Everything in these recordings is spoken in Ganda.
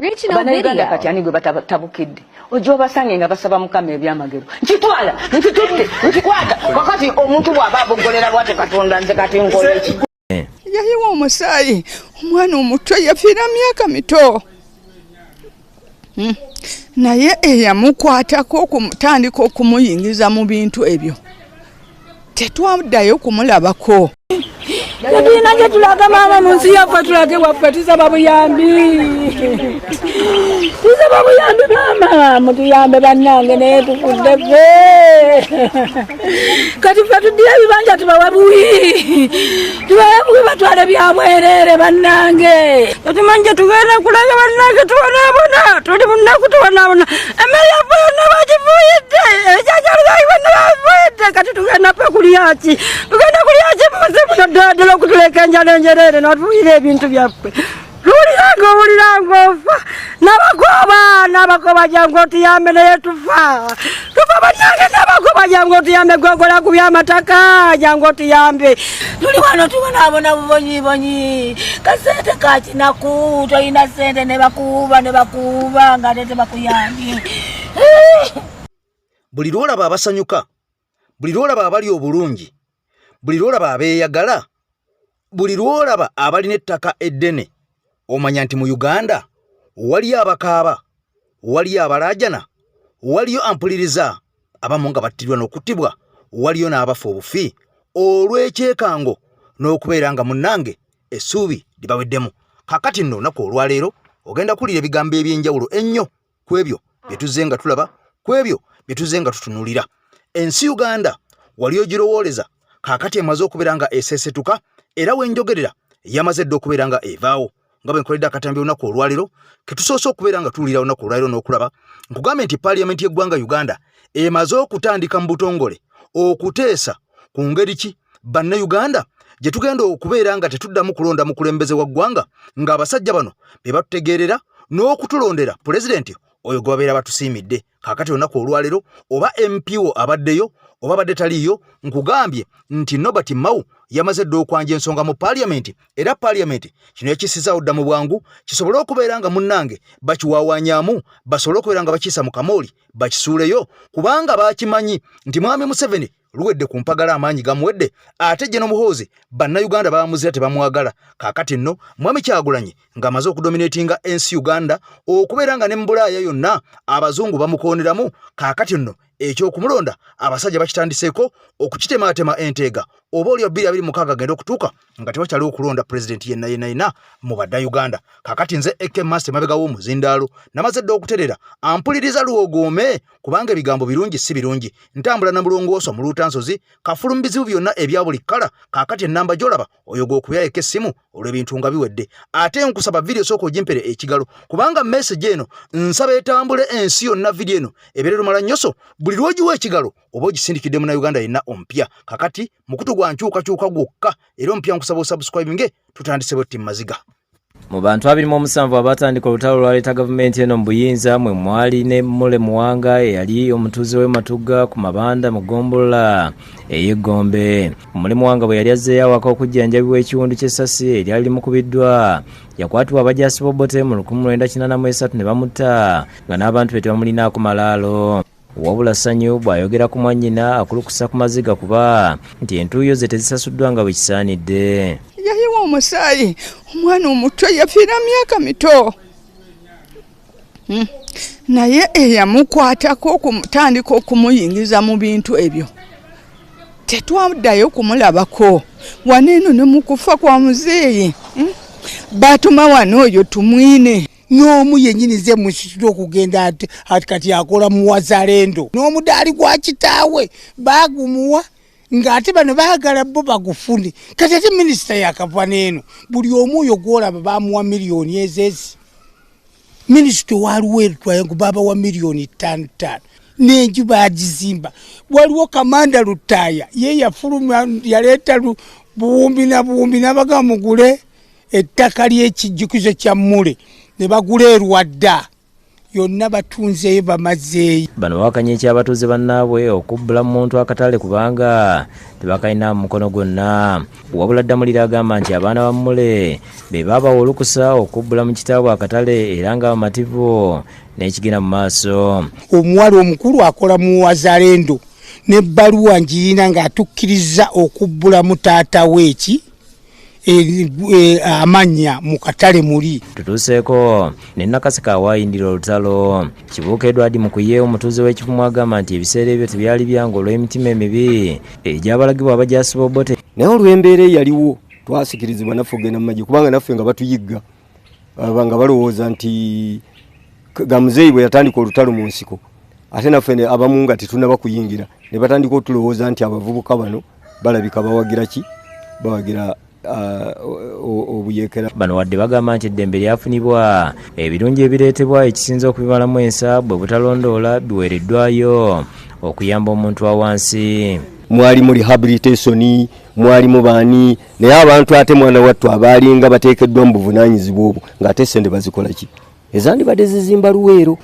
original video. Kati ani gwe batabukidde. Ojo basange nga basaba mukama ebyamagero. Nkitwala, nkitutte, nkikwata. Wakati omuntu bw'ababogolera bwate Katonda nze kati nkola ki. Yayiwa omusaayi, omwana omuto yafiira myaka mito. Naye eyamukwatako okumutandika okumuyingiza mu bintu ebyo tetwaddayo kumulabako. Tulina gye tulaga maama mu nsi yaffe tulage waffe tusaba buyambi. Tusaba buyambi maama mutuyambe bannange naye tufudde ffe. Kati ffe tuddire ebibanja tubawe buwi. Tubawe buwi batwale byabwerere bannange. Tumanyi gye tugenda kulaga bannange tubonaabona. Tuli mu nnaku tubonaabona. Emmere yaffe yonna bagivuyidde. Ejajalugayi bonna bavuyidde. Kati tugenda ffe kulyaki. Tugenda kulyaki muzibu ddala okutuleka enjala enjerere n'atuyira ebintu byaffe. Tuwuliranga ofa. N'abagoba jangu otuyambe naye tufa. Tufa bannange n'abagoba jangu otuyambe gwegola ku by'amataka jangu otuyambe. Tuli wano tubonaabona bubonyibonyi. Kasente ka kinaku toyina sente ne bakuuba nga ate tebakuyambye. Buli lwolaba abasanyuka, buli lwolaba abali obulungi, buli lwolaba abeeyagala, buli lwolaba abalina ettaka eddene, omanya nti mu Uganda waliyo abakaaba, waliyo abalaajana, waliyo ampuliriza abamu nga battirwa n'okuttibwa, waliyo n'abafa obufi olw'ekyekango n'okubeera nga munnange essuubi libaweddemu. Kakati nno olunaku olwaleero ogenda kuwulira ebigambo eby'enjawulo ennyo ku ebyo bye tuzze nga tulaba, ku ebyo bye tuzze nga tutunuulira. Ensi Uganda wali ogirowooleza kaakati emaze okubeera nga eseesetuka era wenjogerera yamaze dda okubeera nga evaawo nga bwe nkoledde akatambi olunaku olwaleero ke tusoose okubeera nga tuwulira olunaku olwaleero n'okulaba nkugambe nti paaliyamenti y'eggwanga Uganda emaze okutandika mu butongole okuteesa ku ngeri ki bannayuganda gye tugenda okubeera nga tetuddamu kulonda mukulembeze wa ggwanga ng'abasajja bano be batutegeerera n'okutulondera pulezidenti oyo gwe babeera batusiimidde. Kaakati olunaku olwaleero oba MPO abaddeyo oba badde taliyo nkugambye nti Nobert Mao yamaze dda okwanja ensonga mu paaliyamenti era paaliyamenti kino yakissizaawo dda mu bwangu kisobole okubeera nga munnange bakiwaawanyaamu basobole okubeera nga bakiisa mu kamooli bakisuuleyo kubanga baakimanyi nti mwami Museveni luwedde ku mpagala amaanyi gamuwedde ate gye n'omuhoozi bannayuganda bamuzira tebamwagala. Kaakati nno mwami Kyagulanyi ng'amaze okudominatinga ensi Uganda okubeera nga ne mu Bulaaya yonna abazungu bamukooneramu. Kaakati nno ekyokumulonda abasajja bakitandiseeko okukitemaatema enteega oba oli 2026 agenda okutuuka nga tewakyaliwo okulonda pulezidenti yenna mu Bannayuganda. Kaakati nze Eke Master mabega w'omuzindaalo namaze dda okuterera ampuliriza luwogoome kubanga ebigambo birungi si birungi ntambula na mulongooso mu Luutansozi kafulu mu bizibu byonna ebya buli kkala. Kaakati ennamba gy'olaba oyo gw'okubyaeko essimu olw'ebintu nga biwedde ate nkusaba vidiyo sooka ogimpere ekigalo kubanga message eno nsaba etambule ensi yonna vidiyo eno ebeere lumala nnyoso buli lw'ogiwa ekigalo oba ogisindikidde mu Uganda yenna omupya. Kakati mukutu gwa nkyukakyuka gwokka era omupya nkusaba osubscribinge tutandise bwe Maziga. Mu bantu 27 abatandika olutalo lwaleeta gavumenti eno mu buyinza mwe mwali ne Mule Muwanga eyali omutuuze w'e Matuga ku Mabanda mu Gombola ey'Egombe. Mule Muwanga bwe yali azzeeyo awaka okujjanjabibwa ekiwundu ky'essasi eryali limukubiddwa yakwatibwa abajaasi b'Obote mu 1983 ne bamutta nga n'abantu be tebamulinaako malaalo. Wabula Ssanyu bw'ayogera ku mwannyina akulukusa ku Maziga kuba nti entuuyo ze tezisasuddwa nga bwe kisaanidde. Yayiwa omusaayi, omwana omuto yafiira myaka mito. Naye eyamukwatako okumutandika okumuyingiza mu bintu ebyo tetwaddayo kumulabako. Wano eno ne mu kufa kwa muzeeyi batuma wano oyo tumwine. N'omu yennyini ze musitula okugenda ati kati akola mu Wazalendo n'omudaali gwa kitaawe baagumuwa ng'ate bano baagala bo bagufune. Kati ate minisita yakava n'eno buli omu oyo gw'olaba baamuwa miliyoni ezezi. Minisita waluweeru twayangu baabawa miliyoni 5 n'enju baagizimba. Waliwo Kamanda Lutaaya ye yafuluma yaleeta buwumbi na buwumbi n'abaga mugule ettaka ly'ekijjukizo kya Mule ne bagula Erwadda yonna batunzeeyo bamazeeyo. Bano bakanyiki abatuuze bannaabwe okubbula mu muntu akatale kubanga tebakalina mukono gwonna. Wabula Ddamulira agamba nti abaana ba Mule be baabawa olukusa okubbula mu kitaabwe akatale era nga bamativu n'ekigenda mu maaso. Omuwala omukulu akola mu Wazalendo n'ebbaluwa njirina ng'atukkiriza okubbula mu taata weeki amanya mu katale muli. Tutuuseeko ne Nakaseka awaayindira olutalo. Kibuuka Edward Mukuye omutuuze w'ekifumu agamba nti ebiseera ebyo tebyali byangu olw'emitima emibi egyabalagibwa abajaasi b'Obote. Naye olw'embeera eyaliwo twasikirizibwa naffe ogenda mu magye kubanga naffe nga batuyigga nga balowooza nti Gamuzeeyi bwe yatandika olutalo mu nsiko ate naffe abamu nga tetunaba kuyingira ne batandika otulowooza nti abavubuka bano balabika bawagira ki bawagira obuyekera. Bano wadde bagamba nti eddembe lyafunibwa ebirungi ebireetebwa ekisinza okubimalamu ensa bwe butalondoola biweereddwayo okuyamba omuntu wa wansi. Mwalimu rehabilitation, mwalimu baani, naye abantu ate mwana wattu abaalinga bateekeddwa mu buvunaanyizibwa obwo ng'ate ssente bazikola ki? Ezandibadde zizimba Luweero.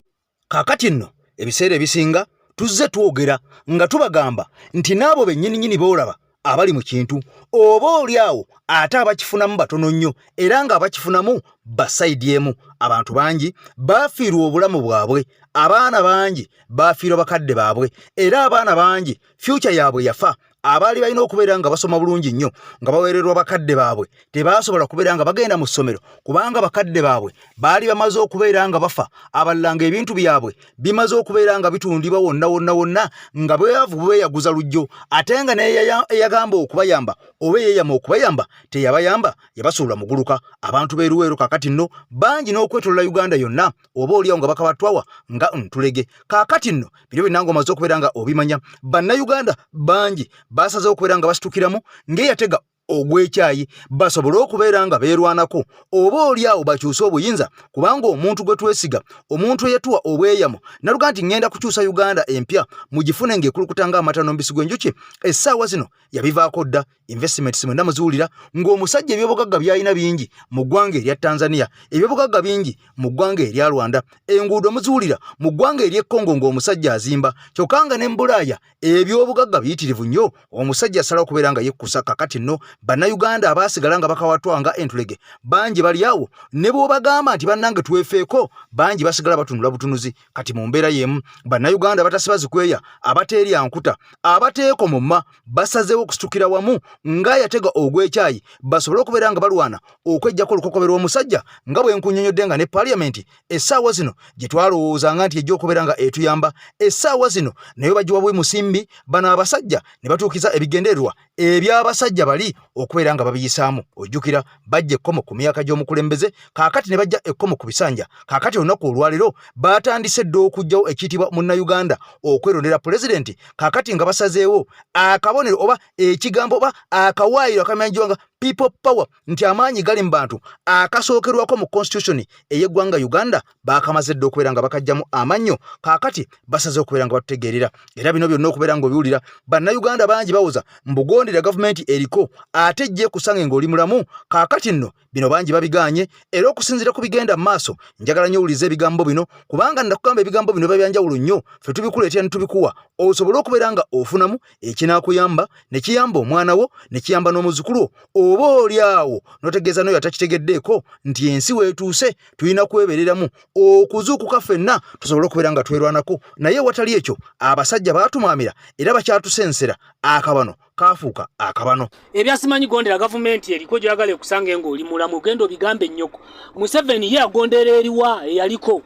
Kaakati nno ebiseera ebisinga tuzze twogera nga tubagamba nti n'abo bennyininyini boolaba abali mu kintu oba oliawo ate abakifunamu batono nnyo era nga abakifunamu basaidyemu. Abantu bangi baafiirwa obulamu bwabwe, abaana bangi baafiirwa bakadde baabwe era abaana bangi future yaabwe yafa. Abaali balina okubeera nga basoma bulungi nnyo nga baweererwa bakadde baabwe tebaasobola kubeera nga bagenda mu ssomero kubanga bakadde baabwe baali bamaze okubeera nga bafa. Abalala nga ebintu byabwe bimaze okubeera nga bitundibwa wonna nga bweyavu beeyaguza lujjo ate nga naye eyagamba okubayamba oba yeeyama okubayamba teyabayamba yabasuula muguluka. Abantu b'e Luweero kaakati nno bangi n'okwetolola Uganda yonna oba oliawo nga bakabatwawa nga ntulege. Kaakati nno bino byonna ng'omaze okubeera nga obimanya bannayuganda bangi basaze okubeera nga basitukiramu ng'eyatega ogw'ekyayi basobole okubeera nga beerwanako oba oliawo bakyuse obuyinza kubanga omuntu gwe twesiga omuntu eyatuwa obweyamo naluga nti ngenda kukyusa Uganda empya mugifune ng'ekulukuta ng'amata n'omubisi gw'enjuki. Essaawa zino yabivaako dda investments mwenda muziwulira ng'omusajja ebyobugagga byalina bingi mu ggwanga erya Tanzania, ebyobugagga bingi mu ggwanga erya Rwanda, enguudo muziwulira mu ggwanga ery'e Congo ng'omusajja azimba kyokka nga ne Mbulaaya ebyobugagga biyitirivu nnyo omusajja asalawo okubeera nga yekkusa. Kakati nno bannayuganda abaasigala nga bakawatwanga entulege bangi bali awo ne bw'obagamba nti bannange twefeeko bangi basigala batunula butunuzi. Kati mu mbeera y'emu bannayuganda batasiba zikweya abateerya nkuta abateekomomma basazeewo okusitukira wamu nga yatega ogw'ekyayi basobole okubeera nga balwana okwejjako olukokobero omusajja nga bwe nkunyonyodde nga ne paliamenti essaawa zino gye twalowoozanga nti ejja okubeera nga etuyamba essaawa zino naye bagiwa bwe musimbi bano abasajja ne batuukiza ebigendererwa eby'abasajja bali okubeera nga babiyisaamu. Ojjukira bajja ekkomo ku myaka gy'omukulembeze kaakati ne bajja ekkomo ku bisanja. Kaakati olunaku olwaleero baatandise dda okugjawo ekiyitibwa munnayuganda okwerondera pulezidenti kaakati nga basazeewo akabonero oba ekigambo oba akawaayiro akamanyiddwa nga people power nti amaanyi gali mu bantu akasookerwako mu constitution ey'eggwanga Uganda baakamaze dda okubeera nga bakajjamu amannyo kaakati basaze okubeera nga batutegeerera. Era bino byonna okubeera ng'obiwulira bannayuganda bangi bawoza mbugondera gavumenti eriko ate ejje kusanga ng'oli mulamu. Kaakati nno bino bangi babiganye era okusinziira ku bigenda mu maaso njagala nnyo owulize ebigambo bino kubanga ndakugamba ebigambo bino babyanjawulo nnyo ffe tubikuleetera ne tubikuwa osobole okubeera nga ofunamu ekinaakuyamba ne kiyamba omwana wo ne kiyamba n'omuzukulu oba oliawo n'otegeeza n'oyo atakitegeddeeko nti ensi weetuuse tulina kwebereramu okuzuukuka ffenna tusobole okubeera nga twerwanako. Naye watali ekyo abasajja baatumwamira era bakyatusensera akabano kafuuka akabano. Ebyasimanyi gondera gavumenti eriko gyagala ekusange ng'oli mulamu genda obigambe ennyoko. Museveni ye agondera eriwa eyaliko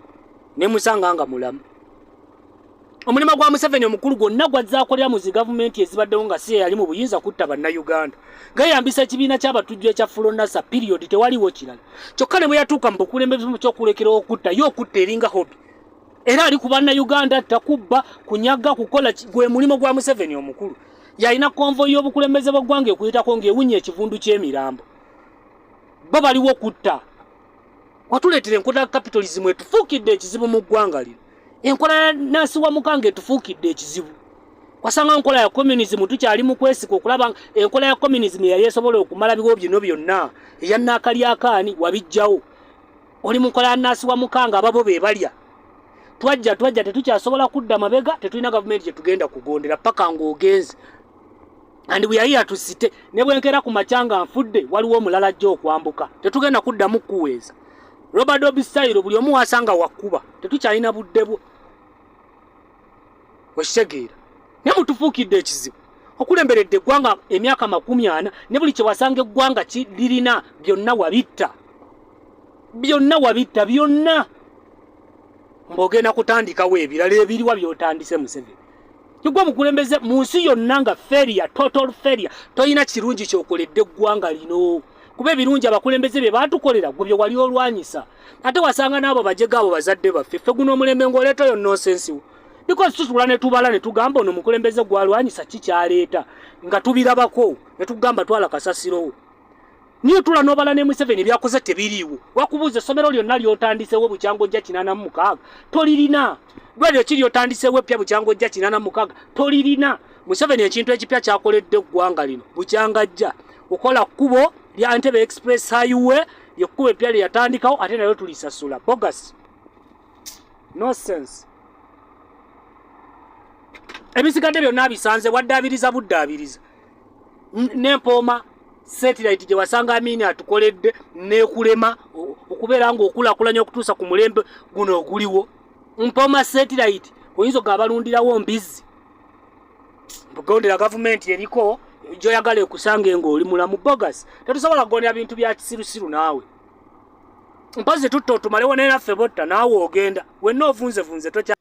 ne musanga nga mulamu. Omulima gwa Museveni omukulu gwonna gwazaakolera mu zi gavumenti ezibaddewo nga si yali mu buyinza kutta bannayuganda gayambisa ekibiina ky'abatujju ekya Fulonasa period tewaliwo kirala kyokka ne bwe yatuuka mu bukulembeze ky'okulekerawo okutta yo okutta eringa hobi era ali ku bannayuganda takubba kunyaga kukola gwe mulimo gwa Museveni omukulu. Yalina konvoyi y'obukulembeze bw'eggwanga ekuyitako ng'ewunya ekivundu ky'emirambo bo baliwo kutta. Watuleetera enkola capitalism etufuukidde ekizibu mu ggwanga lino. Enkola ya Nansi wa Mukange etufuukidde ekizibu. Wasanga enkola ya communism tukyali mu kwesika okulaba enkola ya communism yali esobola okumala biwo bino byonna eya Nakalya Akaani wabijjawo. Oli mu nkola ya Nansi wa Mukange ababo be balya twajja tetukyasobola kudda mabega tetulina government gye tugenda kugondera paka ng'ogenze and we are here to sit ne bwenkera ku machanga nfudde waliwo omulala jjo okwambuka tetugenda kuddamu kuweeza Robert Dobbs style buli omu wasanga wakuba tetukyalina buddebwo weshegera ne mutufuukidde ekizibu okulemberedde eggwanga emyaka 40 ne buli kye wasanga eggwanga lirina byonna wabitta byonna mbogenda kutandikawo ebirala ebiriwa byotandise Museveni kigwa mukulembeze mu nsi yonna nga failure total failure toyina kirungi kyokoledde eggwanga lino kuba ebirungi abakulembeze bye batukolera gwe bye wali olwanyisa ate wasanga n'abo bajega abo bazadde baffe ffe guno omulembe ng'oleeta yo nonsense because tutula ne tubala ne tugamba ono mukulembeze gwalwanyisa kikyaleeta nga tubirabako ne tugamba twala kasasiro niyo tula nobala ne Museveni byakoze tebiriiwo wakubuuza essomero lyonna lyotandisewo bukyangojja 86 tolirina gwalyo kiri yotandisewo pya bukyangojja 86 tolirina Museveni ekintu ekipya kyakoledde eggwanga lino bukyangajja okola kkubo lya Entebbe Express Highway yekkubo epya lyatandikawo ate nayo tulisasula bogus nonsense ebisigadde byonna bisanze waddaabiriza buddaabiriza n'empooma satellite gye wasanga amini atukoledde nekulema okubeera ng'okulakulanya okutuusa ku mulembe guno oguliwo mpooma satellite oyinza ogabalundirawo mbizi bugondera gavumenti eriko gyoyagala ekusange ng'oli mulamu bogus tetusobola kugondera bintu bya kisirusiru naawe mpozi tutto tumalewo nenaffe botta naawe ogenda wenna ovunzevunze tokya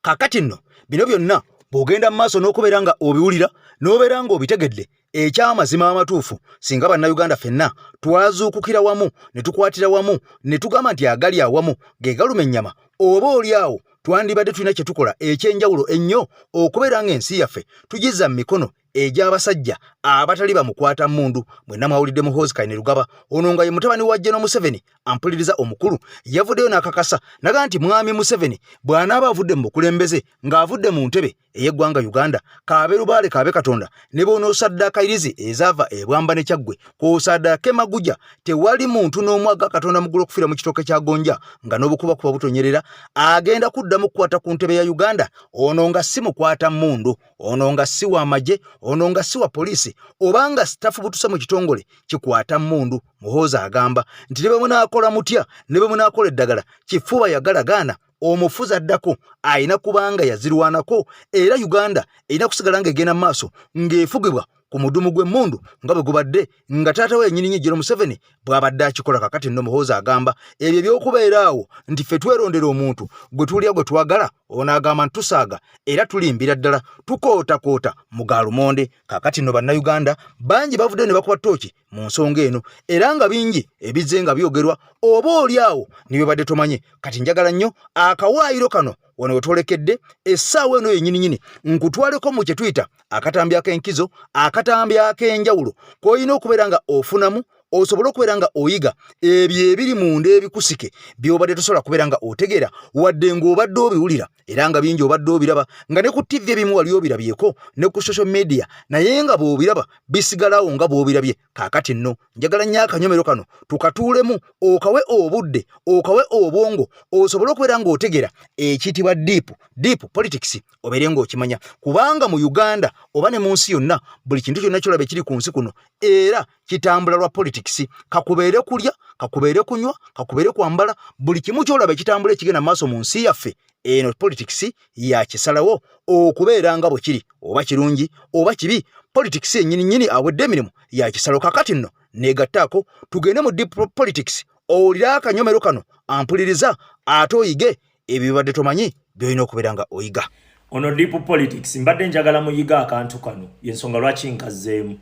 kakati nno bino byonna bw'ogenda mu maaso n'okubeera nga obiwulira n'obeera ng'obitegedde ekyamazima amatuufu singa bannayuganda ffenna twazuukukira wamu ne tukwatira wamu ne tugamba nti agali awamu ge galuma ennyama oba oli awo twandibadde tulina kye tukola ekyenjawulo ennyo okubeera ng'ensi yaffe tugizza mu mikono egy'abasajja abatali bamukwata mmundu mwenna mwawulidde Muhoozi Kainerugaba ono nga ye mutabani wa General Museveni ampuliriza omukulu yavuddeyo n'akakasa naga nti mwami Museveni bw'anaaba avudde mu bukulembeze ng'avudde mu ntebe ey'eggwanga Uganda kaabe lubaale kaabe Katonda ne b'onoosaddaaka irizi ezaava ebwamba ne Kyaggwe k'osaddaaka Maguja tewali muntu n'omu aga Katonda muggulu okufiira mu kitooke kya Gonja nga n'obukubakuba butonyerera agenda kuddamu kukwata ku ntebe ya Uganda ono nga si mukwata mmundu ono nga si wa magye ono nga si wa polisi obanga staff butuse mu kitongole kikwata mmundu Muhoozi agamba nti ne bwe munaakola mutya ne bwe munaakola eddagala kifuba yagalagaana omufuzi addako ayina kubanga yazirwanako era Uganda erina kusigala ng'egenda mu maaso ng'efugibwa ku mudumu gw'emmundu nga bwe gubadde nga taata we nnyininnyi General Museveni bw'abadde akikola kakati nno Muhoozi agamba ebyo by'okubeeraawo nti ffe twerondera omuntu gwe tulya gwe twagala onaagamba ntusaaga era tulimbira ddala tukootakoota mu gaalumonde kakati nno bannayuganda bangi bavudde ne bakuba ttooki mu nsonga eno era nga bingi ebizze nga byogerwa oba oli awo ne bwe badde tomanye kati njagala nnyo akawaayiro kano wano we twolekedde essaawa eno yennyininyini nkutwaleko mu kye tuyita akatambi ak'enkizo akatambi ak'enjawulo k'olina okubeera nga ofunamu osobole okubeera nga oyiga ebyo ebiri munda ebikusike by'obadde tosobola kubeera nga otegeera wadde ng'obadde obiwulira era nga bingi obadde obiraba nga ne ku TV ebimu wali obirabyeko ne ku social media naye nga bw'obiraba bisigalawo nga bw'obirabye kaakati nno njagala nnyo akanyomero kano tukatuulemu okawe obudde okawe obwongo osobole okubeera ng'otegeera ekiyitibwa deep politics obeere ng'okimanya kubanga mu Uganda oba ne mu nsi yonna buli kintu kyonna kyolaba ekiri ku nsi kuno era kitambula lwa politics kakubeere kulya kakubeere kunywa kakubeere kwambala buli kimu kyolaba ekitambula ekigenda maaso mu nsi yaffe eno politics yakisalawo okubeera nga bwe kiri oba kirungi oba kibi politics ennyininyini awedde emirimu yakisalawo kakati nno negattaako tugende mu deep politics owulira akanyomero kano ampuliriza ate oyige ebyo bibadde tomanyi byolina okubeera nga oyiga ono deep politics mbadde njagala muyiga akantu kano yensonga lwaki nkazzeemu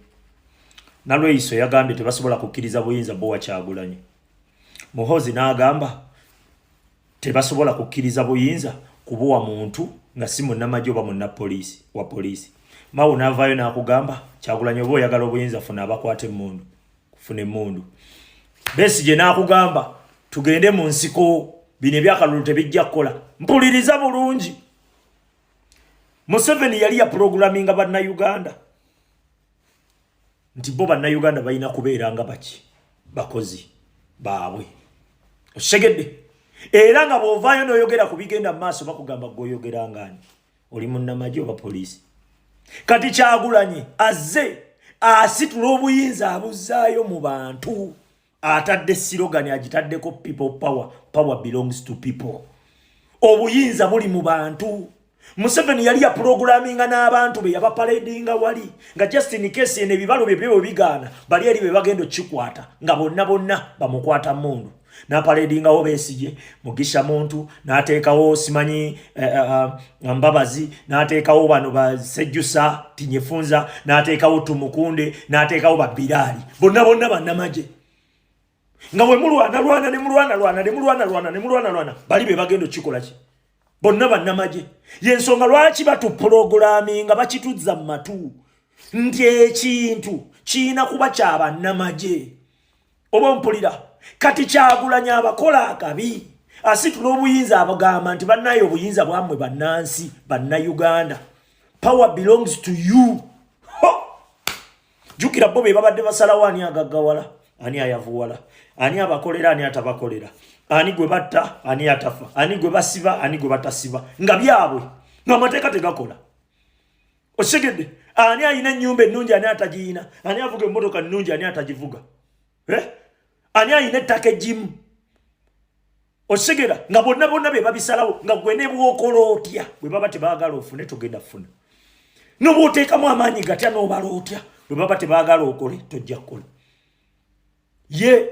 Nalweyiso yagambye tebasobola kukkiriza buyinza Bowa Kyagulanyi. Muhoozi n'agamba tebasobola kukkiriza buyinza kubuwa muntu nga si munnamagye oba munnapoliisi wa polisi. Mawu n'avaayo n'akugamba Kyagulanyi oba oyagala obuyinza funa abakwate emmundu kufuna emmundu. Besigye n'akugamba tugende mu nsiko bino ebyakalulu tebijja kukola mpuliriza bulungi. Museveni yali ya programming bannayuganda nti bo bannayuganda balina kubeera nga baki bakozi baabwe. Oshegedde era nga bw'ovaayo n'oyogera ku bigenda mu maaso bakugamba gw'oyogera ngani oli munnamagye oba poliisi. Kati Kyagulanyi azze asitula obuyinza abuzzaayo mu bantu, atadde slogan agitaddeko people power, power belongs to people. Obuyinza buli mu bantu. Museveni yali ya programminga n'abantu be yabaparadinga wali nga just in case ene bibalo bye bigaana bali eri be bagendo chikwata nga bonna bamukwata mundu na paradinga Obesigye Mugisha Muntu n'ateekawo simanyi Mbabazi n'ateekawo bano ba Sejjusa Tinyefunza n'ateekawo Tumukunde n'ateekawo Babirali bonna bannamaje nga we mulwana bali be bagendo chikola ki bonna bannamaje yensonga lwaki batu programming nga bakituzza matu nti ekintu kina kuba kya bannamaje oba mpulira kati Kyagulanyi abakola akabi asitula obuyinza abagamba nti bannayo obuyinza bwammwe bannansi Uganda, power belongs to you. Jukira bo be babadde basalawo ani agaggawala ani ayavuwala ani abakolera ani atabakolera ani gwe batta ani atafa ani gwe basiba ani gwe batasiba nga byabwe n'amateeka tegakola. Osegedde ani ayina ennyumba ennungi ani atagiina ani avuga emmotoka ennungi ani atagivuga ani ayina ettaka eggimu. Osegera nga bonna be babisalawo nga gwe ne bw'okola otya bwe baba tebaagala ofune togenda funa n'obwoteekamu amaanyi gatya n'obala otya bwe baba tebaagala okole tojja kukola. Ye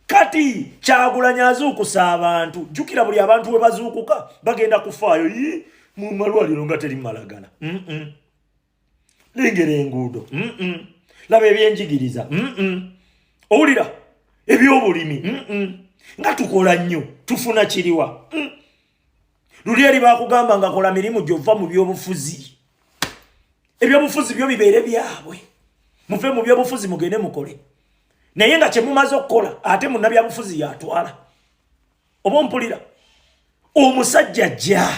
kati Kyagulanyi azuukusa abantu. Jukira buli abantu we bazuukuka bagenda kufaayo mu malwaliro nga teri malagala. Lengera enguudo. Laba ebyenjigiriza. Owulira ebyobulimi. Nga tukola nnyo tufuna kiriwa. Luli eri bakugamba nga kola mirimu gy'ova mu byobufuzi. Ebyobufuzi byo bibeere byabwe. Muve mu byobufuzi mugende mukole. Naye nga kyemumaze okukola ate munnabyabufuzi yatwala. Oba mpulira omusajja ajja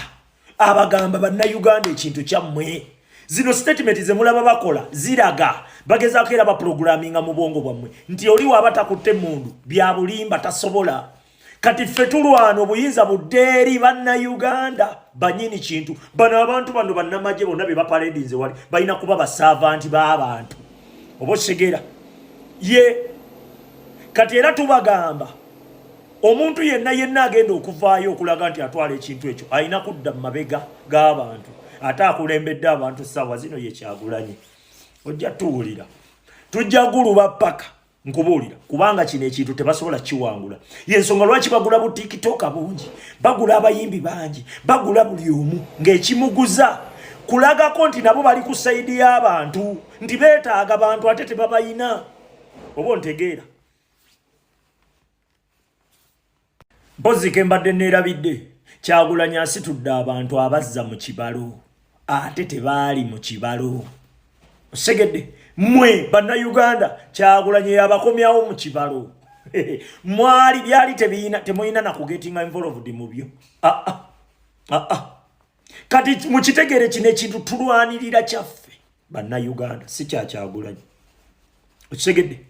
abagamba bannayuganda ekintu kyammwe. Zino statement ze mulaba bakola ziraga bagezaako era baprogramminga mu bwongo bwammwe nti oli waaba takutte mundu bya bulimba tasobola. Kati ffe tulwana obuyinza buddeeri bannayuganda banyini kintu bano abantu bano bannamagye bonna be baparedinze wali balina kuba basavanti b'abantu. Oba osegera ye kati era tubagamba omuntu yenna agenda okuvaayo okulaga nti atwala ekintu ekyo alina kudda mu mabega g'abantu ate akulembedde abantu ssaawa zino ye Kyagulanyi. Ojja tuwulira tujja guluba paka nkubuulira kubanga kino ekintu tebasobola kiwangula. Yensonga lwaki bagula bu TikTok bungi bagula abayimbi bangi bagula buli omu ng'ekimuguza kulagako nti nabo bali ku sayidi y'abantu nti beetaaga abantu ate tebabayina. Oba ontegeera mpozi ke mbadde neerabidde Kyagulanyi asitudde abantu abazza mu kibalo ate tebaali mu kibalo. Osegedde mmwe bannayuganda Kyagulanyi yabakomyawo mu kibalo. Mwali byali temuyina na kugetinga involved mu byo. Kati mukitegere kino ekintu tulwanirira kyaffe bannayuganda si kya Kyagulanyi. Osegedde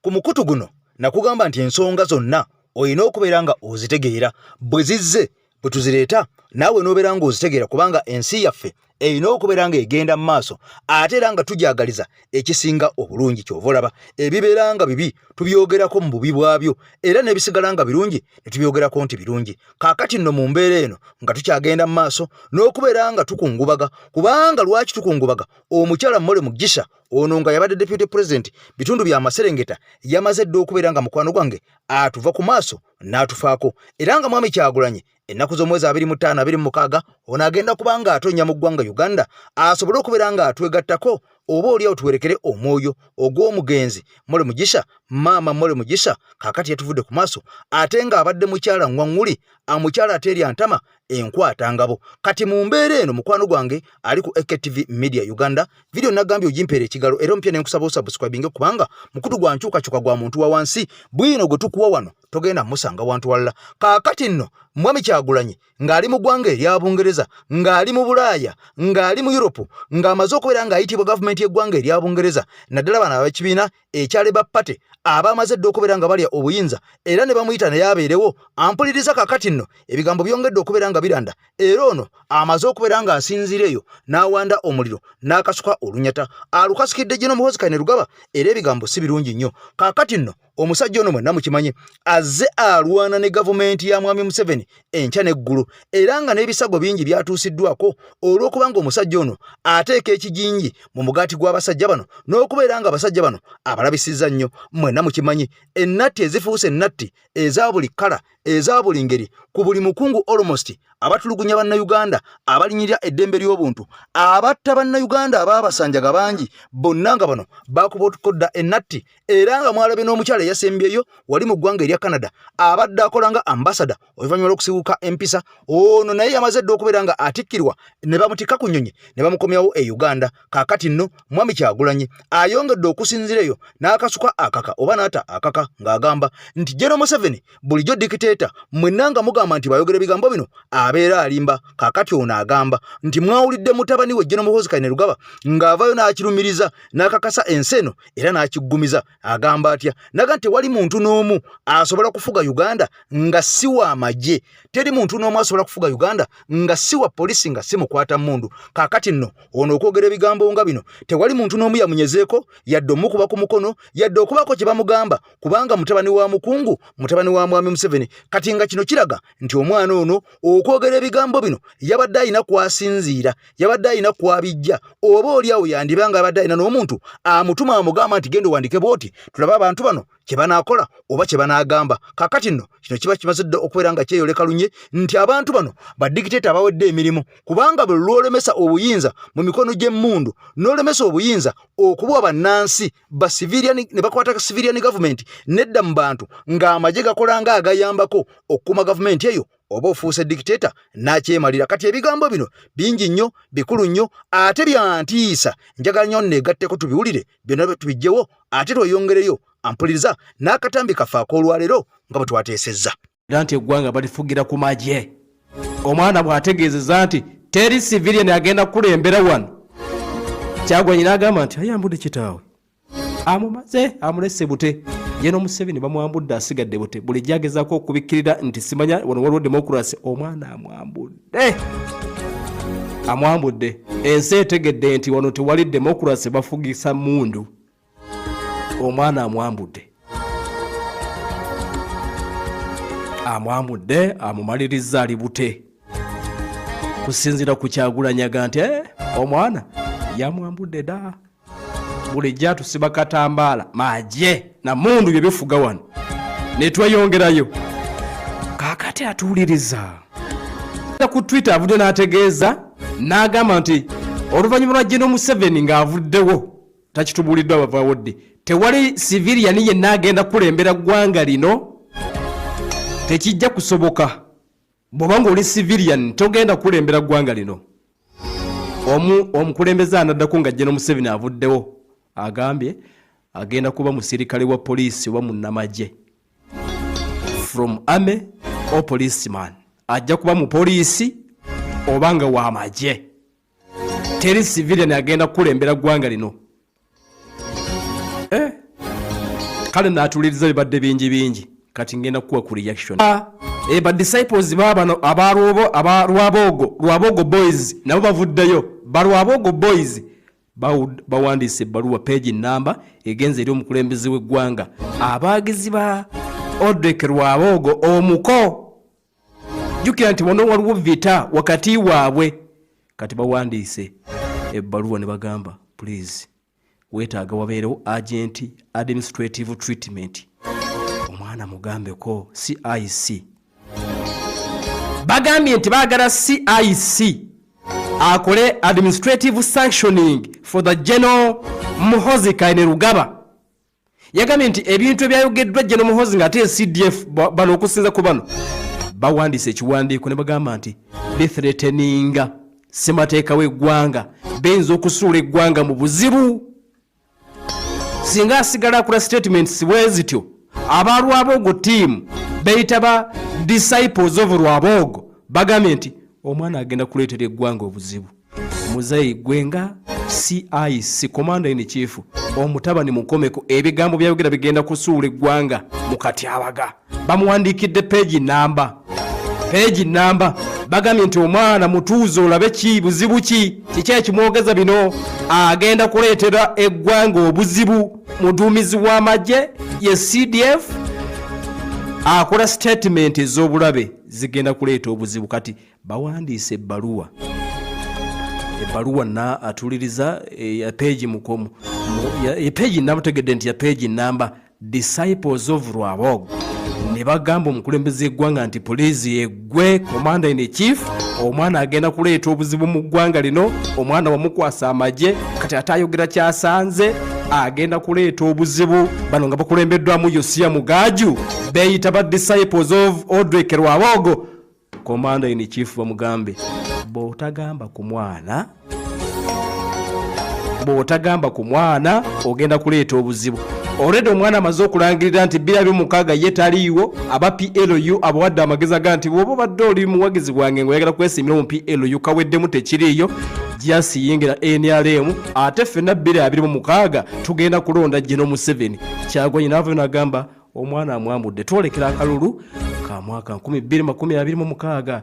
ku mukutu guno nakugamba nti ensonga zonna oyina okubeera nga ozitegeera bwe zizze bwe tuzireeta naawe n'obeera nga ozitegeera kubanga ensi yaffe erina okubeera nga egenda mu maaso ate era nga tujagaliza ekisinga obulungi. Kyova olaba ebibeera nga bibi tubyogerako mu bubi bwabyo era n'ebisigala nga birungi ne tubyogerako nti birungi. Kaakati nno mu mbeera eno nga tukyagenda mu maaso n'okubeera nga tukungubaga kubanga lwaki tukungubaga omukyala Mole Mugisha ono nga yabadde deputy president bitundu bya Maserengeta yamaze dde okubeera nga mukwano gwange atuva ku maaso n'atufaako era nga mwami Kyagulanyi ennaku z'omwezi 25-26 ono agenda kubanga atonya mu ggwanga Uganda asobole okubeera nga atwegattako oba oliawo tuwerekere omwoyo ogw'omugenzi Mole Mugisha. Maama Mole Mugisha kaakati yatuvudde ku maaso ate nga abadde mukyala ngwaŋŋuli amukyala ateeri antama enkwata ngabo. Kati mu mbeera eno mukwano gwange ali ku AKTV Media Uganda video nagambye ogimpeera ekigalo era ompya nenkusaba osubscribinge kubanga mukutu gwa nkyukakyuka gwa muntu wa wansi bwino gwe tukuwa wano togenda musanga wantu walala. Kaakati nno mwami Kyagulanyi ng'ali mu ggwanga erya Bungereza ng'ali mu Bulaaya ng'ali mu Europe ng'amaze okubeera ng'ayitibwa gavumenti y'eggwanga erya Bungereza naddala bano ab'ekibiina ekyale bappate abamaze dde okubeera nga balya obuyinza era ne bamuyita naye abeerewo ampuliriza kakati nno ebigambo byongedde okubeera nga biranda era ono amaze okubeera nga asinziira eyo n'awanda omuliro n'akasuka olunyata alukasikidde General Muhoozi Kainerugaba era ebigambo si birungi nnyo kakati nno omusajja ono mwenna mukimanye azze alwana ne gavumenti ya Mwami Museveni enkya n'eggulu era nga n'ebisago bingi byatuusiddwako olw'okubanga omusajja ono ateeka ekijinji mu mugaati gw'abasajja bano n'okubeera nga abasajja bano abalabisizza nnyo mwenna mukimanye ennatti ezifuuse ennatti eza buli kkala eza buli ngeri ku buli mukungu almost abatulugunya bannayuganda abalinyirira eddembe ly'obuntu abatta bannayuganda abaabasanjaga bangi bonna nga bano baakuba otukodda ennatti era nga mwalabe n'omukyala eyasembyeyo wali mu ggwanga erya Canada abadde akola nga ambasada oluvannyuma lw'okusibuka empisa ono naye yamaze dde okubeera nga atikkirwa ne bamutikka ku nnyonyi ne bamukomyawo e Uganda kaakati nno Mwami Kyagulanyi ayongedde okusinzira eyo n'akasuka akaka oba n'ata akaka ng'agamba nti General Museveni bulijjo dikiteeta mwenna nga mugamba nti bayogera ebigambo bino abeera alimba kaakati ono agamba nti mwawulidde mutabani we General Muhoozi Kainerugaba ng'avayo n'akirumiriza n'akakasa ensi eno era n'akiggumiza agamba atya naga nti wali muntu n'omu asobola kufuga Uganda nga si wa amagye teri muntu n'omu asobola kufuga Uganda nga si wa polisi nga si mukwata mmundu kaakati nno ono okwogera ebigambo nga bino tewali muntu n'omu yamunyezeeko yadde omukuba ku mukono yadde okubako kye bamugamba kubanga mutabani wa mukungu mutabani wa Mwami Museveni kati nga kino kiraga nti omwana ono okwogera ebigambo bino yabadde alina kwasinziira yabadde alina kwabijja oba oli awo yandibanga yabadde alina n'omuntu amutuma amugamba nti genda wandike bwoti tulaba abantu bano kye banaakola oba kye banaagamba kakati nno kino kiba kimaze dde okubeera nga kyeyoleka lunye nti abantu bano badikiteeta abawedde emirimu kubanga bwe lwolemesa obuyinza mu mikono gy'emmundu n'olemesa obuyinza okuba bannansi ba civilian ne bakwata civilian government nedda mu bantu ng'amagye gakola nga agayambako okukuuma gavumenti eyo oba ofuuse dikiteeta n'akyemalira kati ebigambo bino bingi nnyo bikulu nnyo ate byantiisa njagala nnyo neegatteko tubiwulire byonna tubijjewo ate tweyongereyo ampuliriza n'akatambi kafe ak'olwaleero nga bwe twateesezza era nti eggwanga balifugira ku magye omwana bw'ategeezeza nti teri civilian agenda kulembera wano Kyagulanyi n'agamba nti ayambudde kitaawe amumaze amulese bute ye n'Omuseveni bamwambudde asigadde bute buli gyagezaako okubikkirira nti simanya wano waliwo demokrasi omwana amwambudde ensi etegedde nti wano tewali demokrasi bafugisa mundu omwana amwambudde amumaliriza ali bute kusinzira ku Kyagulanyi nti omwana yamwambudde da buli gyatusiba katambaala magye na mundu bye bifuga wano ne tweyongerayo kaakati atuwuliriza ku Twitter avudde n'ategeeza n'agamba nti oluvannyuma lwa General Museveni ng'avuddewo takitubuuliddwa abavaawo ddi tewali civilian yenna agenda kulembera ggwanga lino tekijja kusoboka bw'oba ng'oli civilian togenda kulembera ggwanga lino omukulembeze anaddako nga General Museveni avuddewo agambye agenda kuba musirikale wa poliisi oba munnamagye from army or policeman ajja kuba mu poliisi oba nga wa magye teri civilian agenda kulembera ggwanga lino kale naatuliriza bibadde bingi kati ngenda kuwa ku reaction ba disciples babano abalwabogo boys nabo bavuddeyo balwabogo boys bawandiise ebbaluwa page namba egenze eri omukulembeze w'eggwanga abaagizi ba Odrek Lwabogo omuko jjukira nti wano waliwo vita wakati waabwe kati bawandiise ebbaluwa ne bagamba please weetaaga wabeerewo agent administrative treatment omwana mugambeko CIC bagambye nti baagala CIC akole administrative sanctioning for the General Muhoozi Kainerugaba yagambye nti ebintu ebyayogeddwa General Muhoozi ng'ate CDF bano okusinza ku bano bawandiise ekiwandiiko ne bagamba nti bethreateninga ssemateeka w'eggwanga benza okusuula eggwanga mu buzibu singa asigala akola statements bwezityo abalwabogo team beyita ba disciples of Lwabogo bagambye nti omwana agenda kuleetera eggwanga obuzibu muzeeyi gwenga CIC commander in chief omutabani mukomeko ebigambo byayogera bigenda kusuula eggwanga mu katyabaga bamuwandiikidde peegi namba bagambye nti omwana mutuuze olabe ki buzibu kiki ekimwogeza bino agenda kuleetera eggwanga obuzibu muduumizi w'amagye ye CDF akola statement ez'obulabe zigenda kuleeta obuzibu kati bawandiise ebbaluwa na atuliriza ya peegi mukomo ya peegi namba tegedde nti ya peegi namba disciples of Lwabogo ne bagamba omukulembeze eggwanga nti poliisi yeggwe commander in chief omwana agenda kuleeta obuzibu mu ggwanga lino omwana wamukwasa amagye kati atayogera kyasanze agenda kuleeta obuzibu bano nga bakulembeddwamu Yosia Mugaju beeyita ba disciples of Odrek Lwabogo commander in chief bamugambe bw'otagamba ku mwana ogenda kuleeta obuzibu already omwana amaze okulangirira nti 2006 ye taliiwo aba PLU abawadde amagezi aga nti bw'oba badde oli muwagizi gwange ng'oyagala kwesimira mu PLU kaweddemu tekiriiyo gyasiyingira NRM ate ffenna 2026 tugenda kulonda General Museveni Kyagulanyi n'avaayo n'agamba omwana amwambudde twolekera akalulu ka mwaka 2026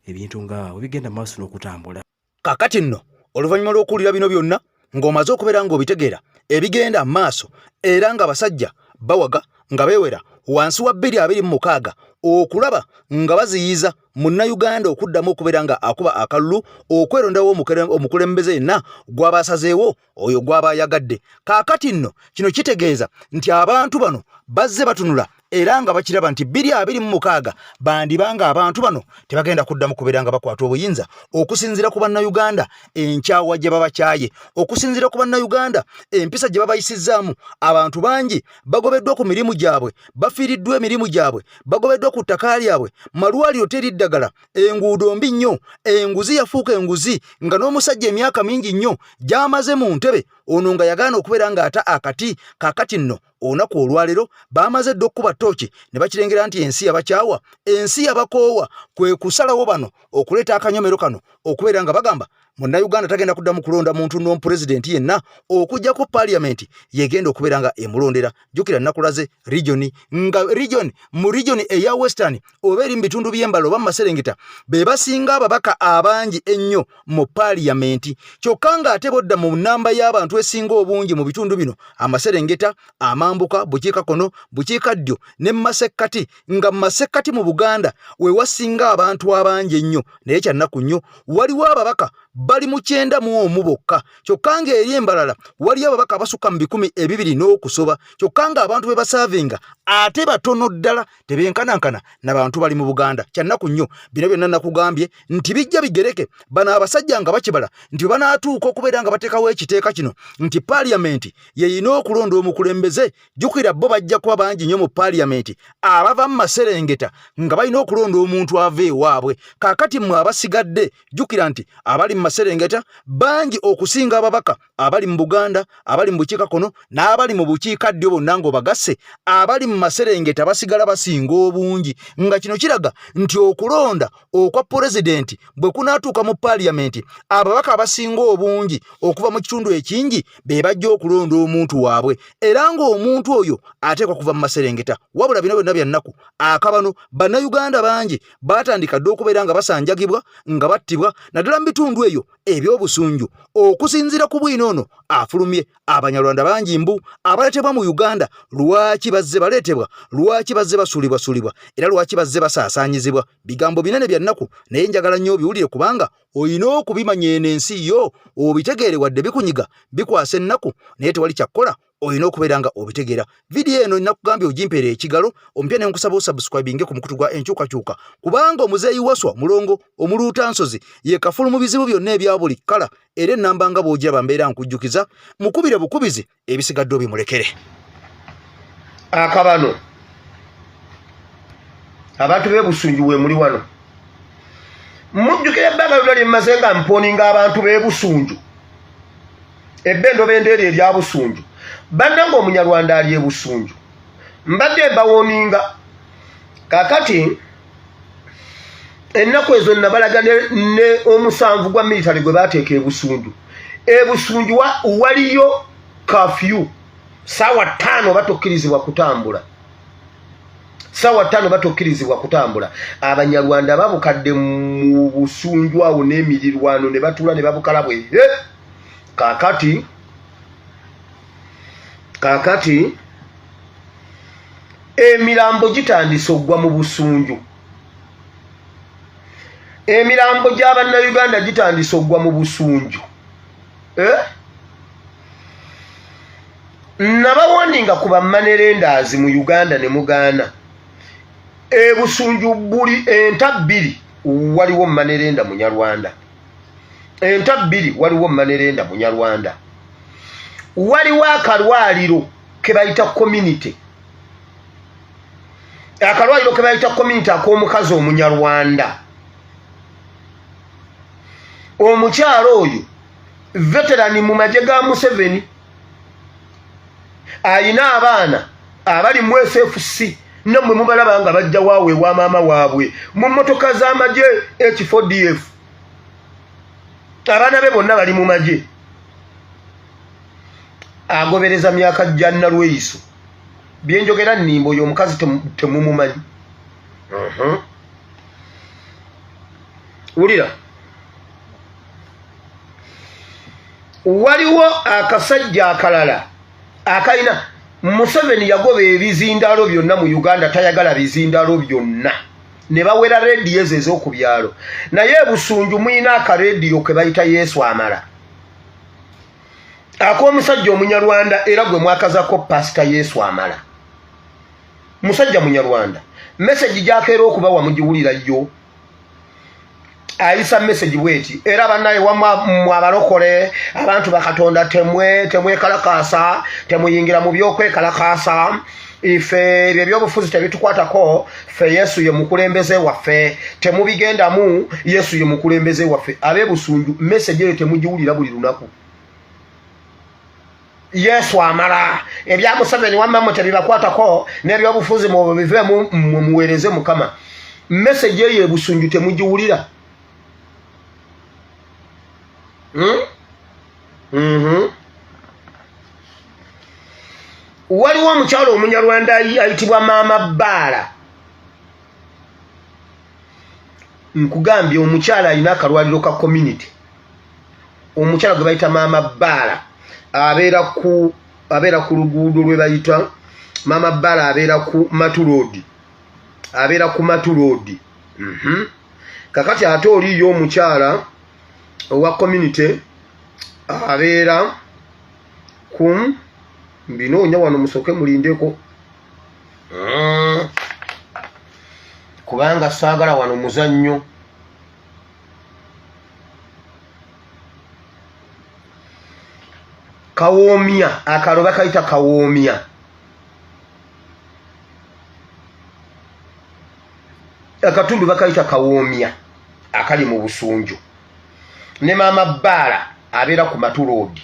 ebintu nga bigenda maaso n'okutambula. Kakati nno oluvannyuma lw'okuwulira bino byonna ng'omaze okubeera ng'obitegeera ebigenda maaso era nga basajja bawaga nga beewera wansi wa 2026 okulaba nga baziyiza Munnayuganda okuddamu okubeera nga akuba akalulu okwerondawo omukulembeze yenna gw'abasazeewo oyo gw'abayagadde. Kaakati nno kino kitegeeza nti abantu bano bazze batunula era nga bakiraba nti 2026 bandibanga abantu bano tebagenda kuddamu kubeera nga bakwata obuyinza okusinziira ku Bannayuganda enkyawa gye babakyaye, okusinziira ku Bannayuganda empisa gye babayisizzaamu. Abantu bangi bagobeddwa ku mirimu gyabwe, bafiiriddwa emirimu gyabwe, bagobeddwa ku ttaka lyabwe, malwaliro teriddagala, enguudo mbi nnyo, enguzi yafuuka enguzi nga n'omusajja emyaka mingi nnyo gy'amaze mu ntebe ono nga yagaana okubeera ng'ata akati. Kaakati nno olunaku olwaleero bamaze dde okkuba ttooki ne bakirengera nti ensi yabakyawa, ensi yabakoowa, kwe kusalawo bano okuleeta akanyomero kano okubeera nga bagamba Munnayuganda tagenda kuddamu kulonda muntu n'omupulezidenti yenna okujja ku parliament yegenda okubeera nga emulondera. Jjukira nnakulaze region nga mu region eya Western oba eri mu bitundu by'embalo oba mu Maserengeta be basinga ababaka abangi ennyo mu parliament. Kyokka ng'ate bodda mu nnamba y'abantu esinga obungi mu bitundu bino Amaserengeta, Amambuka, Bukiikakono, Bukiikaddyo ne Masekkati, nga mu Masekkati mu Buganda we wasinga abantu abangi ennyo. Naye kyannaku nnyo waliwo ababaka bali mu 91 bokka. Kyokka ng'eri embalala waliyo ababaka abasukka mu 200 n'okusoba. Kyokka ng'abantu be basaavinga ate batono ddala tebenkanankana n'abantu bali mu Buganda. Kyannaku nnyo bino byonna nakugambye nti bijja bigereke bano abasajja nga bakibala nti banaatuuka okubeera nga bateekawo ekiteeka kino nti parliament yeyina okulonda omukulembeze. Jjukira bo bajja kuba bangi nnyo mu parliament abava mu Maserengeta nga balina okulonda omuntu ava ewaabwe. Kaakati mmwe abasigadde jjukira nti abali mu Maserengeta bangi okusinga ababaka abali mu Buganda, abali mu Bukiikakono n'abali mu Bukiikaddyo bonna ng'obagasse abali mu Maserengeta basigala basinga obungi. Nga kino kiraga nti okulonda okwa pulezidenti bwe kunaatuuka mu parliament ababaka abasinga obungi okuva mu kitundu ekingi be bajja okulonda omuntu waabwe era ng'omuntu oyo ateekwa kuva mu Maserengeta. Wabula bino byonna bya nnaku akabano Bannayuganda bangi baatandika dde okubeera nga basanjagibwa nga battibwa naddala mu bitundu eyo ebyobusunju. Okusinziira ku bwino ono afulumye Abanyarwanda bangi mbu abaleetebwa mu Uganda lwaki bazze baleetebwa, lwaki bazze basuulibwa era lwaki bazze basaasaanyizibwa. Bigambo binene bya nnaku naye njagala nnyo obiwulire kubanga olina okubimanya eno ensi yo obitegeere wadde bikunyiga bikwasa ennaku naye tewali kyakkola olina okubeera nga obitegeera. Vidiyo eno nakugambye ogimpeera ekigalo ompya ne nkusaba osubscribinge ku mukutu gwa enkyukakyuka kubanga omuzeeyi Waswa Mulongo omuluuta nsozi ye kafulu mu bizibu byonna ebya buli kkala era ennamba nga bw'ogiraba mbeera nkujjukiza mukubire bukubizi ebisigadde obimulekere. Akabano abantu b'ebusunju we muli wano mujjukira ebbanga lyonna lye mmaze nga mponinga abantu b'ebusunju ebbendo bendeeri erya busunju bannanga Omunyarwanda ali ebusunju mbadde mbawoninga. Kakati ennaku ezo nabalaga ne omusanvu gwa military gwe baateeka ebusunju. Ebusunju waliyo curfew sawa 5 batokkirizibwa kutambula sawa 5 batokkirizibwa kutambula abanyarwanda babukadde mu busunju awo n'emirirwano ne batula ne babukala bwe kakati emirambo gitandise oggwa mu busunju emirambo gy'abannayuganda gitandise oggwa mu busunju nabawoninga ku bammanerendazi mu Uganda ne mugaana ebusunju buli entabbiri waliwo mmanerenda munyarwanda entabbiri waliwo mmanerenda munyarwanda waliwo akalwaliro ke bayita community akalwaliro ke bayita community ak'omukazi omunyarwanda omukyalo oyo veterani mu magye ga Museveni ayina abaana abali mu SFC namwe mubalaba nga bajja waawe wa maama waabwe mu motoka z'amagye H4DF abaana be bonna bali mu magye agobereza myaka janna lweyiso byenjogera nnimbo oyo omukazi temumumanyi ulira waliwo akasajja akalala akaina Museveni yagoba ebizindalo byonna mu Uganda tayagala bizindalo byonna ne bawera radio ezo ku byalo naye busunju mwina aka radio ke bayita Yesu amala akomusajja omunyarwanda era gwe mwakazako pastor Yesu amala musajja munyarwanda message gyakero okubawa mugiwulira yo ayisa message bweti era banaye wamwa abalokole abantu bakatonda temwe kalakasa temuyingira mu byokwe kalakasa ife by'obufuzi tebitukwatako fe Yesu ye mukulembeze waffe temubigendamu Yesu ye mukulembeze waffe abebusunju message eyo temugiwulira buli lunaku Yesu amala ebya Museveni wamma tebibakwatako n'ebyobufuzi mu bive mu muwereze mukama message eyo ebusunju temugiwulira waliwo omukyalo omunyarwanda ayitibwa Maama Bbaala nkugambye omukyala alina akalwaliro ka community omukyala gwe bayita Maama Bbaala abeera ku luguudo lwe bayita Maama Bbaala abeera ku Matu Road kakati ate oliyo omukyala owa community abeera ku binoonya wano musoke mulindeko kubanga saagala wano muzannyo Kawoomya akalo bakayita Kawoomya akatundu bakayita Kawoomya akali mu busunju ne Maama Bbaala abeera ku Matu Road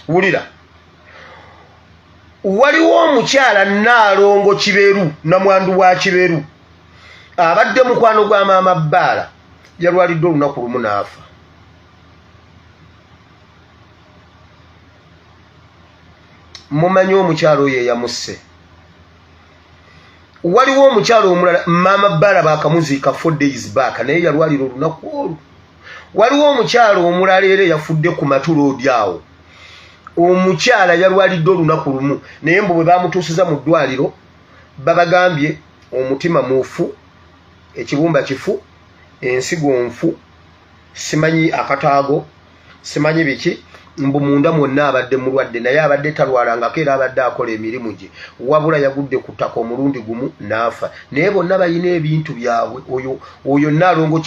wulira waliwo omukyala Naalongo Kiberu namwandu wa Kiberu abadde mukwano gwa Maama Bbaala yalwalidde olunaku lumu n'afa mumanyi omukyala oyo eyamusse waliwo omukyala omulala Maama Bbaala bakamuziika 4 days back naye yalwalira olunaku olwo waliwo omukyala omulala era yafudde ku Matu Road awo omukyala yalwalidde olunaku lumu naye mbu bwe bamutuusiza mu ddwaliro babagambye omutima mufu ekibumba kifu ensigo nfu simanyi akataago simanyi biki mbu munda mwonna abadde mulwadde naye abadde talwalangako era abadde akola emirimu gye wabula yagudde ku ttaka omulundi gumu n'afa naye bonna balina ebintu byabwe oyo Naalongo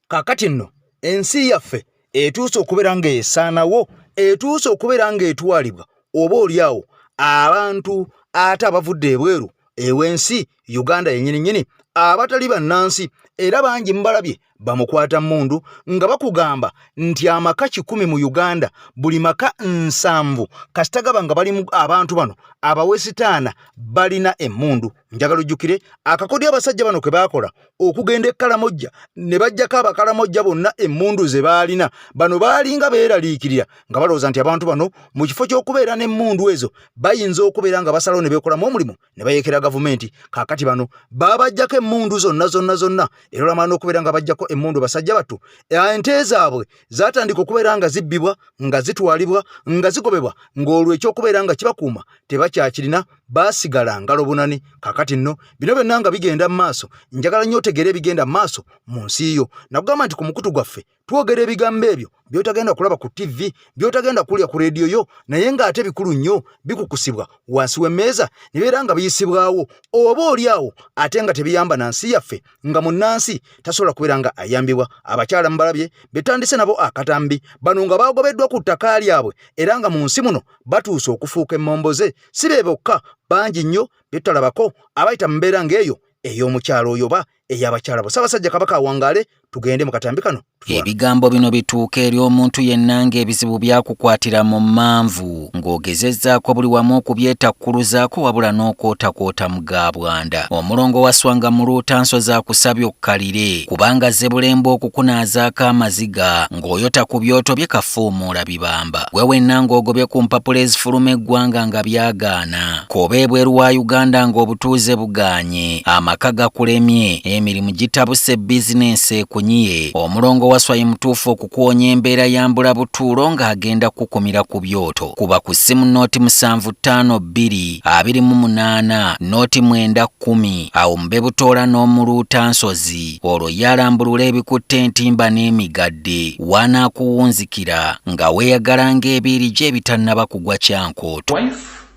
kakati nno ensi yaffe etuuse okubeera ng'esaanawo etuuse okubeera ng'etwalibwa oba oliawo abantu ate abavudde ebweru ewensi Uganda yennyini abatali bannansi era bangi mbalabye bamukwata mundu nga bakugamba nti amaka 10 mu Uganda buli maka 7 kasitagaba nga bali abantu bano abawesitaana balina emmundu. Njagala ojjukire akakodya abasajja bano ke bakola okugenda Kalamojja ne bajjako abakalamojja bonna emmundu ze baalina. Bano baalinga beeraliikirira nga balowooza nti abantu bano mu kifo ky'okubeera n'emmundu ezo bayinza okubeera nga basalawo ne beekolamu omulimu ne bayeekera gavumenti. Kaakati bano babajjako emmundu zonna era olwamaana okubeera nga bajjako emmundu basajja battu ente zaabwe zaatandika okubeera nga zibbibwa nga zitwalibwa nga zigobebwa ng'olwo ekyokubeera nga kibakuuma tebakyakirina baasigala ngalo bunani. Kaakati nno bino byonna nga bigenda mu maaso njagala nnyo otegeera ebigenda mu maaso mu nsi yo. Nakugamba nti ku mukutu gwaffe twogera ebigambo ebyo by'otagenda kulaba ku TV by'otagenda kulya ku reediyo yo naye ng'ate bikulu nnyo bikukusibwa wansi w'emmeeza ne beera nga biyisibwawo oba oli awo ate nga tebiyamba na nsi yaffe nga munnansi tasobola kubeera nga ayambibwa. Abakyala mbalabye betandise nabo akatambi bano nga bagobeddwa ku ttaka lyabwe era nga mu nsi muno batuuse okufuuka emmomboze. Si be bokka bangi nnyo betalabako abayita mu mbeera ng'eyo ey'omukyalo oyo ba ey'abakyala bo. Ssaabasajja Kabaka awangaale tugende mu katambi kano. Ebigambo bino bituuka eri omuntu yenna ng'ebizibu byakukwatira mu manvu ng'ogezezzaako buli wamu okubyetakkuluzaako wabula n'okootakoota mu gaabwanda. Omulongo wa Swanga mu Luutansozi akusabye okkalire kubanga Zebulembe okukunaazaako amaziga ng'oyota ku byoto bye kafuumuula bibamba. Gwe wenna ng'ogobye ku mpapula ezifuluma eggwanga nga byagaana koba ebweru wa Uganda ng'obutuuze bugaanye amaka gakulemye emirimu gitabuse bizinensi ekunyiye. Omulongo waswaye mutuufu okukuwonya embeera yambula butuulo ng'agenda kukumira ku byoto. Kuba ku ssimu nooti 752228 nooti 910 awo mube butoola n'omu Luutansozi olwo yalambulula ebikutte entimba n'emigadde wanaakuwunzikira nga weeyagala ng'ebiiri gye ebitannaba kugwa kyankooto.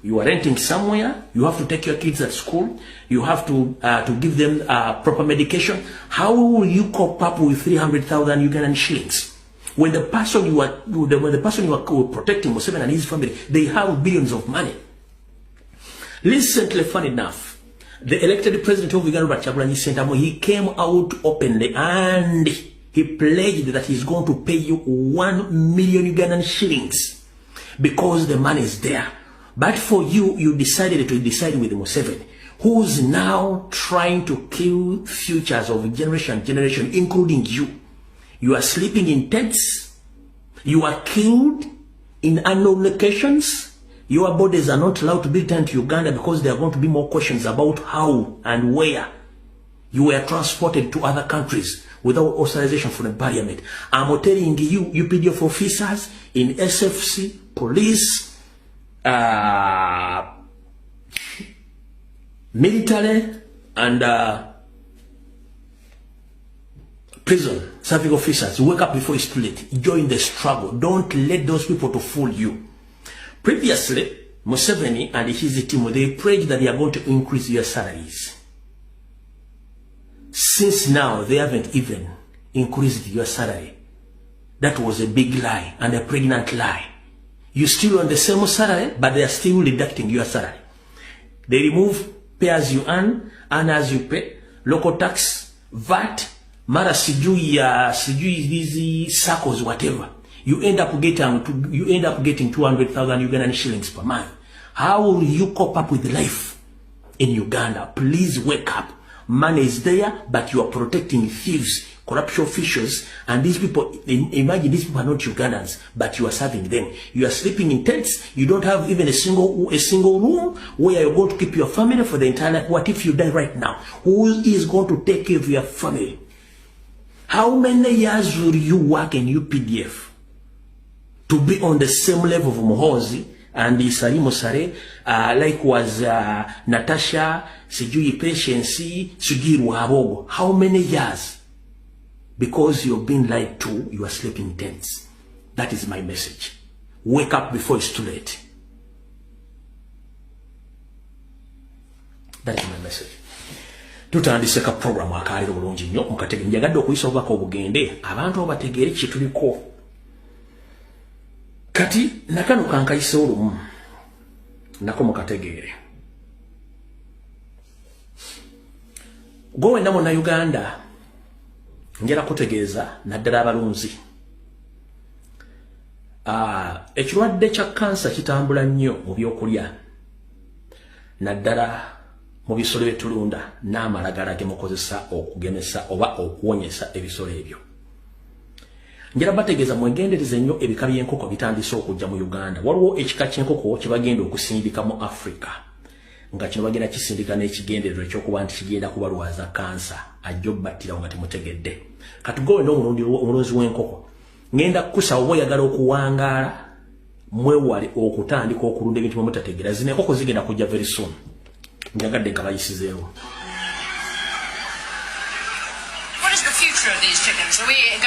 You are renting somewhere, you have to take your kids at school, you have to give them proper medication. How will you cope up with 300,000 Ugandan shillings? When the person you are protecting, Museveni and his family, they have billions of money. Recently, fun enough, the elected president of Uganda, Kyagulanyi Ssentamu, he came out openly and he pledged that he's going to pay you 1 million Ugandan shillings because the money is there. But for you, you decided to decide with Museveni, who's now trying to kill futures of generation, including you. You are sleeping in tents. You are killed in unknown locations. Your bodies are not allowed to be returned to Uganda because there are going to be more questions about how and where you were transported to other countries without authorization from the parliament. I'm telling you, UPDF officers in SFC, police, military and prison serving officers, wake up before it's too late. Join the struggle. Don't let those people to fool you. Previously, Museveni and his team, they prayed that they are going to increase your salaries. Since now, they haven't even increased your salary. That was a big lie and a pregnant lie. You're still on the same salary, but they are still deducting your salary. They remove pay as you earn as you pay, local tax, VAT, mara sijui these circles, whatever. You end up getting 200,000 Ugandan shillings per month. How will you cope up with life in Uganda? Please wake up. Money is there, but you are protecting thieves, corruption officials, and these people. Imagine these people are not Ugandans, but you are serving them. You are sleeping in tents. You don't have even a single room where you're going to keep your family for the entire life. What if you die right now? Who is going to take care of your family? How many years will you work in UPDF to be on the same level of Muhoozi and Salimo Sare, like was Natasha, Sijui Patience, Sujiri Wabogo? How many years? Because you're being lied to, you are sleeping in tents. That is my message. Wake up before it's too late. That is my message. Tutandiseka program akalira bulungi nnyo mukatege njagadde okuyisa obubaka obugende abantu obategeere kye tuliko. Kati nakano kankayise olumu nako mukategeere. Gwe namo na Uganda ngera kutegeeza naddala abalunzi ekirwadde kya kansa kitambula nnyo mu byokulya naddala mu bisolo byetulunda n'amalagala gemukozesa okugemesa oba okuwonyesa ebisolo ebyo. Njera bategeeza mwegendereze nnyo ebika by'enkoko bitandise okujja mu Uganda. Waliwo ekika ky'enkoko kye bagenda okusindika mu Africa nga kino bagenda kisindika n'ekigendererwa ekyokuba nti kigenda kubalwaza kansa ajja obbattira nga temutegedde. Katugowe n'omulunzi w'enkoko ngenda kukusaba oba oyagala okuwangaala mwewale okutandika okulunda ebintu mutategeera. Zino enkoko zigenda kujja very soon. Njagadde nga bayisizeewo. What is the future of these chickens? Are we